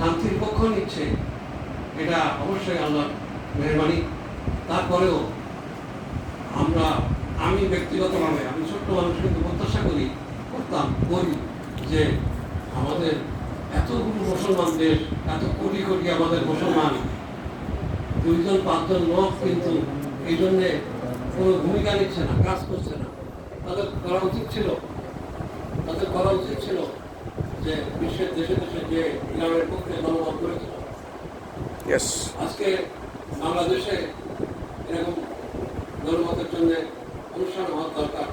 শান্তির পক্ষ নিচ্ছে, এটা অবশ্যই আল্লাহর মেহরবানি। তারপরেও আমি ব্যক্তিগতভাবে আমি ছোট্ট মানুষ কিন্তু প্রত্যাশা করি যে আমাদের এতগুলো মুসলমান দেশ, এত কোটি কোটি আমাদের মুসলমান, 2-5 লোক কিন্তু এই জন্যে কোনো ভূমিকা নিচ্ছে না, কাজ করছে না। তাদের করা উচিত ছিল যে বিশ্বের দেশে দেশে যে ইরানের পক্ষে জনমত করেছিল। আজকে বাংলাদেশে এরকম জনমতের জন্য অনুষ্ঠান হওয়ার দরকার,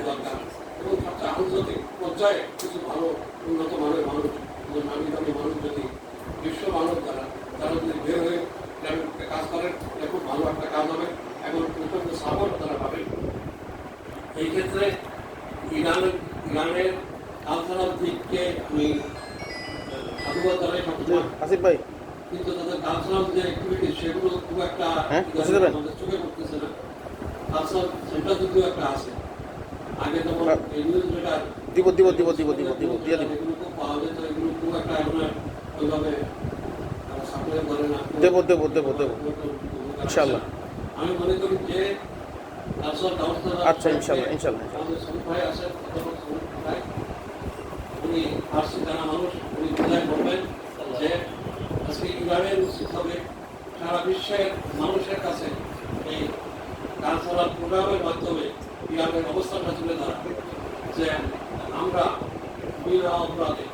দরকার, এবং সবচেয়ে আন্তর্জাতিক পর্যায়ে কিছু ভালো উন্নত মানের মানুষ, নামি দামি মানুষ যদি বিশ্ব মানব তারা যদি বের হয়ে কাজ করেন, এটা খুব ভালো একটা কাজ হবে এবং প্রচন্ড সাপোর্ট তারা পাবেন। এই ক্ষেত্রে ইরানের কালচারাল দিককে আমি সাধুবাদ জানাই সবসময়, আসিফ ভাই, কিন্তু তাদের কালচারাল যে অ্যাক্টিভিটি সেগুলো খুব একটা আমাদের চোখে পড়তেছে না। কালচারাল সেন্টার যদিও একটা আছে, আগে যেমন এই নিউজ লেটার এগুলো খুব পাওয়া যেত, এগুলো খুব একটা এখন ওইভাবে সাপ্লাই করে না। ইনশাআল্লাহ। আমি মনে করি যে কালচারাল কাউন্সিলর আমাদের শরীফ ভাই আছেন, উনি ফার্সি জানা মানুষ, উনি বোঝায় বলবেন যে আজকে ইরানের উচিত হবে সারা বিশ্বের মানুষের কাছে এই কালচারাল প্রোগ্রামের মাধ্যমে ইরানের অবস্থানটা তুলে ধরা, যে আমরা বিনা অপরাধে